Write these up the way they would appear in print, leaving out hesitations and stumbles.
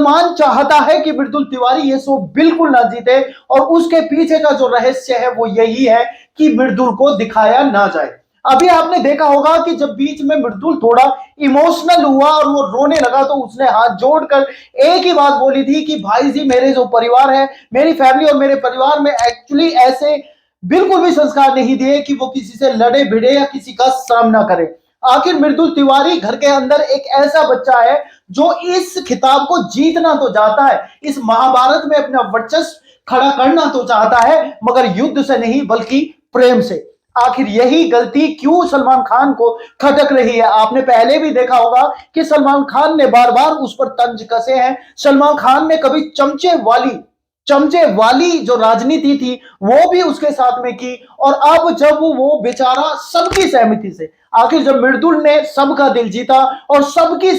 सलमान चाहता है कि मृदुल तिवारी ये शो बिल्कुल ना जीते, और उसके पीछे का जो रहस्य है वो यही है कि मृदुल को दिखाया ना जाए। अभी आपने देखा होगा कि जब बीच में मृदुल थोड़ा इमोशनल हुआ और वो रोने लगा, तो उसने हाथ जोड़कर एक ही बात बोली थी कि भाई जी, मेरे जो परिवार है, मेरी फैमिली और मेरे परिवार में एक्चुअली ऐसे बिल्कुल भी संस्कार नहीं दिए कि वो किसी से लड़े भिड़े या किसी का शर्म ना करे। आखिर मृदुल तिवारी घर के अंदर एक ऐसा बच्चा है जो इस खिताब को जीतना तो चाहता है, इस महाभारत में अपना वर्चस्व खड़ा करना तो चाहता है, मगर युद्ध से नहीं बल्कि प्रेम से। आखिर यही गलती क्यों सलमान खान को खटक रही है? आपने पहले भी देखा होगा कि सलमान खान ने बार बार उस पर तंज कसे हैं। सलमान खान ने कभी चमचे वाली जो राजनीति थी वो भी उसके साथ में की, और अब जब वो बेचारा सबकी सहमति से, आखिर जब मृदुल ने सबका दिल जीता और सबकी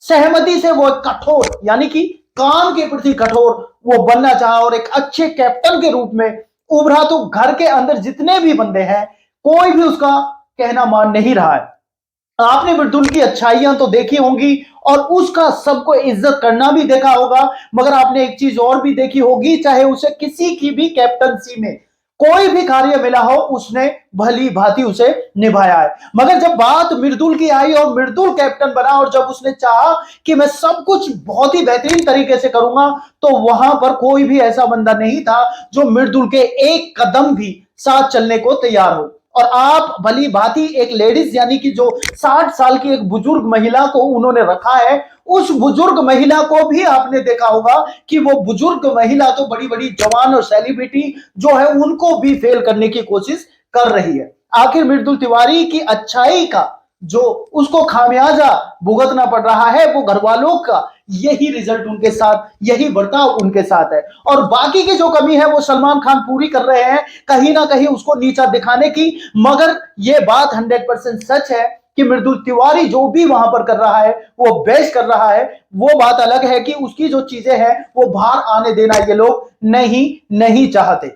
सहमति से वो कठोर, यानी कि काम के प्रति कठोर वो बनना चाहा और एक अच्छे कैप्टन के रूप में उभरा, तो घर के अंदर जितने भी बंदे हैं कोई भी उसका कहना मान नहीं रहा है। आपने मृदुल की अच्छाइयां तो देखी होंगी और उसका सबको इज्जत करना भी देखा होगा, मगर आपने एक चीज और भी देखी होगी, चाहे उसे किसी की भी कैप्टनसी में कोई भी कार्य मिला हो, उसने भली भांति उसे निभाया है। मगर जब बात मृदुल की आई और मृदुल कैप्टन बना और जब उसने चाहा कि मैं सब कुछ बहुत ही बेहतरीन तरीके से करूंगा, तो वहां पर कोई भी ऐसा बंदा नहीं था जो मृदुल के एक कदम भी साथ चलने को तैयार हो। और आप भली भांति एक लेडीज, यानी कि जो 60 साल की एक बुजुर्ग महिला को उन्होंने रखा है, उस बुजुर्ग महिला को भी आपने देखा होगा कि वो बुजुर्ग महिला तो बड़ी बड़ी जवान और सेलिब्रिटी जो है उनको भी फेल करने की कोशिश कर रही है। आखिर मृदुल तिवारी की अच्छाई का जो उसको खामियाजा भुगतना पड़ रहा है, वो घर वालों का यही रिजल्ट उनके साथ, यही बर्ताव उनके साथ है। और बाकी की जो कमी है वो सलमान खान पूरी कर रहे हैं कहीं ना कहीं उसको नीचा दिखाने की। मगर ये बात 100% सच है कि मृदुल तिवारी जो भी वहां पर कर रहा है वो बेस्ट कर रहा है। वो बात अलग है कि उसकी जो चीजें हैं वो बाहर आने देना ये लोग नहीं चाहते,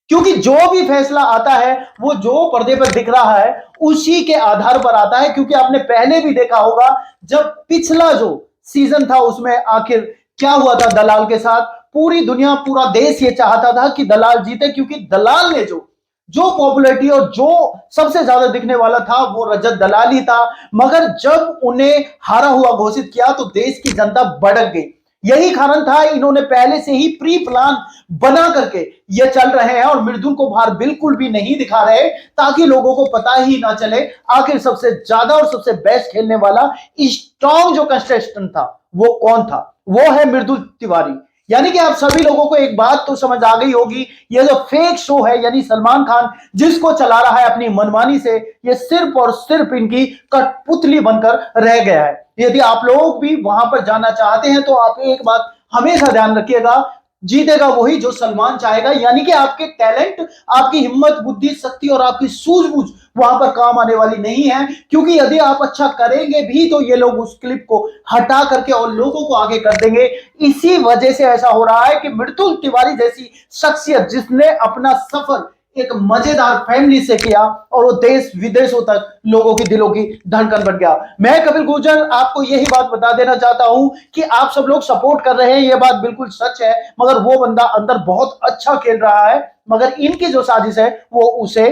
क्योंकि जो भी फैसला आता है वो जो पर्दे पर दिख रहा है उसी के आधार पर आता है। क्योंकि आपने पहले भी देखा होगा जब पिछला जो सीजन था उसमें आखिर क्या हुआ था दलाल के साथ, पूरी दुनिया पूरा देश ये चाहता था कि दलाल जीते, क्योंकि दलाल ने जो पॉपुलैरिटी और जो सबसे ज्यादा दिखने वाला था वो रजत दलाल ही था। मगर जब उन्हें हारा हुआ घोषित किया तो देश की जनता भड़क गई। यही कारण था, इन्होंने पहले से ही प्री प्लान बना करके ये चल रहे हैं और मृदुल को बाहर बिल्कुल भी नहीं दिखा रहे, ताकि लोगों को पता ही ना चले आखिर सबसे ज्यादा और सबसे बेस्ट खेलने वाला स्ट्रॉन्ग जो कंटेस्टेंट था वो कौन था। वो है मृदुल तिवारी। यानी कि आप सभी लोगों को एक बात तो समझ आ गई होगी, ये जो फेक शो है यानी सलमान खान जिसको चला रहा है अपनी मनमानी से, ये सिर्फ और सिर्फ इनकी कठपुतली बनकर रह गया है। यदि आप लोग भी वहां पर जाना चाहते हैं तो आप एक बात हमेशा ध्यान रखिएगा, जीतेगा वही जो सलमान चाहेगा। यानी कि आपके टैलेंट, आपकी हिम्मत, बुद्धि, शक्ति और आपकी सूझबूझ वहां पर काम आने वाली नहीं है। क्योंकि यदि आप अच्छा करेंगे भी तो ये लोग उस क्लिप को हटा करके और लोगों को आगे कर देंगे। इसी वजह से ऐसा हो रहा है कि मृदुल तिवारी जैसी शख्सियत जिसने अपना सफर एक मजेदार फैमिली से किया और वो देश विदेशों तक लोगों की दिलों की धड़कन बन गया। मैं कपिल गुर्जर आपको यही बात बता देना चाहता हूं कि आप सब लोग सपोर्ट कर रहे हैं, ये बात बिल्कुल सच है, मगर वो बंदा अंदर बहुत अच्छा खेल रहा है, मगर इनकी जो साजिश है वो उसे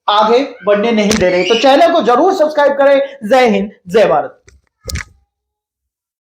आगे बढ़ने नहीं दे रही। तो चैनल को जरूर सब्सक्राइब करें। जय हिंद, जय भारत।